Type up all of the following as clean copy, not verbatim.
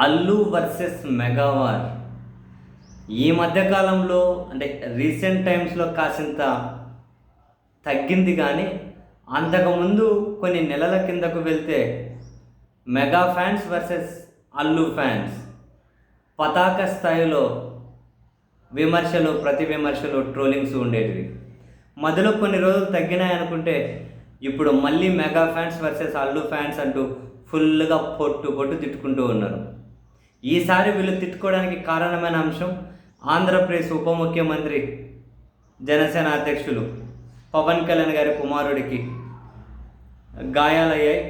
Allu versus మెగావార్ ఈ మధ్యకాలంలో అంటే రీసెంట్ టైమ్స్లో కాసింత తగ్గింది, కానీ అంతకుముందు కొన్ని నెలల కిందకు వెళ్తే mega fans versus Allu fans పతాక స్థాయిలో విమర్శలు, ప్రతి విమర్శలు, ట్రోలింగ్స్ ఉండేటివి. మధ్యలో కొన్ని రోజులు తగ్గినాయి అనుకుంటే ఇప్పుడు మళ్ళీ mega fans versus Allu fans అంటూ ఫుల్గా పొట్టు తిట్టుకుంటూ ఉన్నారు. ఈసారి వీళ్ళు తిట్టుకోవడానికి కారణమైన అంశం ఆంధ్రప్రదేశ్ ఉప ముఖ్యమంత్రి, జనసేన అధ్యక్షులు పవన్ కళ్యాణ్ గారి కుమారుడికి గాయాలయ్యాయి,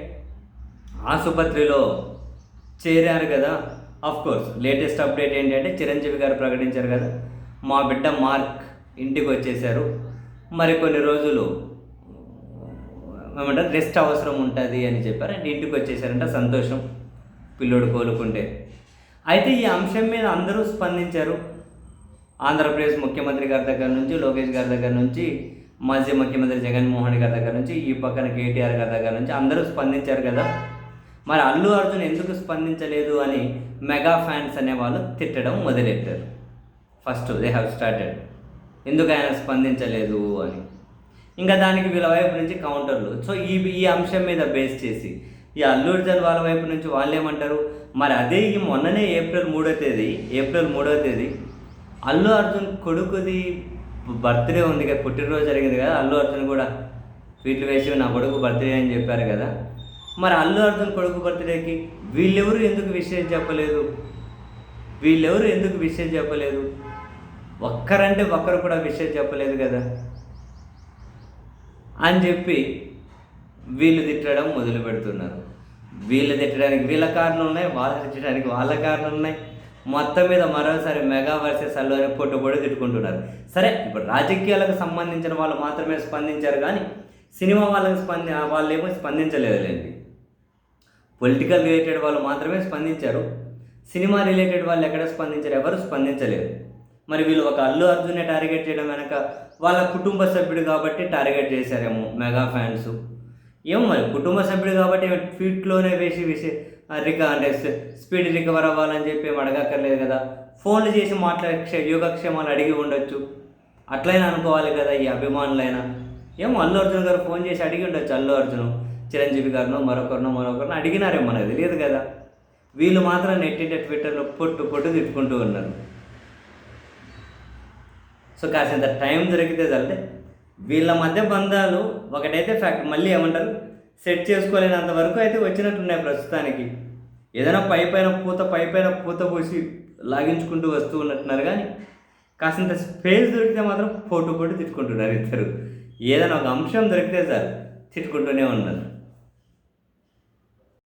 ఆసుపత్రిలో చేరారు కదా. కోర్స్ లేటెస్ట్ అప్డేట్ ఏంటంటే చిరంజీవి గారు ప్రకటించారు కదా, మా బిడ్డ మార్క్ ఇంటికి వచ్చేసారు, మరికొన్ని రోజులు ఏమంటారు రెస్ట్ అవసరం ఉంటుంది అని చెప్పారు. అండ్ ఇంటికి వచ్చేసారంట. సంతోషం, పిల్లోడు కోలుకుంటే. అయితే ఈ అంశం మీద అందరూ స్పందించారు. ఆంధ్రప్రదేశ్ ముఖ్యమంత్రి గారి దగ్గర నుంచి, లోకేష్ గారి దగ్గర నుంచి, మాజీ ముఖ్యమంత్రి జగన్మోహన్ గారి దగ్గర నుంచి, ఈ పక్కన కేటీఆర్ గారి దగ్గర నుంచి అందరూ స్పందించారు కదా. మరి అల్లు అర్జున్ ఎందుకు స్పందించలేదు అని మెగా ఫ్యాన్స్ అనేవాళ్ళు తిట్టడం మొదలెట్టారు. ఫస్ట్ దే హ్యావ్ స్టార్టెడ్, ఎందుకు ఆయన స్పందించలేదు అని. ఇంకా దానికి వీళ్ళ వైపు నుంచి కౌంటర్లు. సో ఈ అంశం మీద బేస్ చేసి ఈ అల్లు అర్జున్ వాళ్ళ వైపు నుంచి వాళ్ళు ఏమంటారు, మరి అదే ఈ మొన్ననే ఏప్రిల్ 3వ తేదీ అల్లు అర్జున్ కొడుకుది బర్త్డే ఉంది కదా, పుట్టినరోజు జరిగింది కదా. అల్లు అర్జున్ కూడా ట్వీట్లు వేసి నా కొడుకు బర్త్డే అని చెప్పారు కదా. మరి అల్లు అర్జున్ కొడుకు బర్త్డేకి వీళ్ళెవరు ఎందుకు విషయం చెప్పలేదు? ఒక్కరంటే ఒక్కరు కూడా విషయం చెప్పలేదు కదా అని చెప్పి వీళ్ళు తిట్టడం మొదలు పెడుతున్నారు. వీళ్ళు తిట్టడానికి వీళ్ళ కారణం ఉన్నాయి, వాళ్ళు తిట్టడానికి వాళ్ళ కారణం ఉన్నాయి. మొత్తం మీద మరోసారి మెగా వర్సెస్ అల్లు అని పొట్టు తిట్టుకుంటున్నారు. సరే, ఇప్పుడు రాజకీయాలకు సంబంధించిన వాళ్ళు మాత్రమే స్పందించారు, కానీ సినిమా వాళ్ళేమో స్పందించలేదులేండి. పొలిటికల్ రిలేటెడ్ వాళ్ళు మాత్రమే స్పందించారు. సినిమా రిలేటెడ్ వాళ్ళు ఎక్కడ స్పందించారు? ఎవరు స్పందించలేదు. మరి వీళ్ళు ఒక అల్లు అర్జునే టార్గెట్ చేయడం వెనక వాళ్ళ కుటుంబ సభ్యుడు కాబట్టి టార్గెట్ చేశారేమో మెగా ఫ్యాన్స్. ఏమో మరి కుటుంబ సభ్యుడు కాబట్టి ట్వీట్లోనే వేసి అంటే స్పీడ్ రికవర్ అవ్వాలని చెప్పి ఏం అడగక్కర్లేదు కదా. ఫోన్లు చేసి మాట్లాడే యోగక్షేమాలు అడిగి ఉండొచ్చు, అట్లయినా అనుకోవాలి కదా ఈ అభిమానులైనా. ఏమో అల్లు అర్జున్ గారు ఫోన్ చేసి అడిగి ఉండొచ్చు, అల్లు అర్జున్ చిరంజీవి గారినో మరొకరినో అడిగినారేమో మనకు తెలియదు కదా. వీళ్ళు మాత్రం నెట్టింటే ట్విట్టర్లో పొట్టు తిట్టుకుంటూ ఉన్నారు. సో కాసింత టైం దొరికితే చాలంటే వీళ్ళ మధ్య బంధాలు ఒకటైతే ఫ్యాక్ట్, మళ్ళీ ఏమంటారు సెట్ చేసుకోలేనంత వరకు అయితే వచ్చినట్టున్నాయి ప్రస్తుతానికి. ఏదైనా పైపైన పూత పూసి లాగించుకుంటూ వస్తూ ఉన్నట్టున్నారు, కానీ కాసింత స్పేస్ దొరికితే మాత్రం పొట్టు తిట్టుకుంటున్నారు ఇద్దరు. ఏదైనా ఒక అంశం దొరికితే చాలు తిట్టుకుంటూనే ఉన్నారు.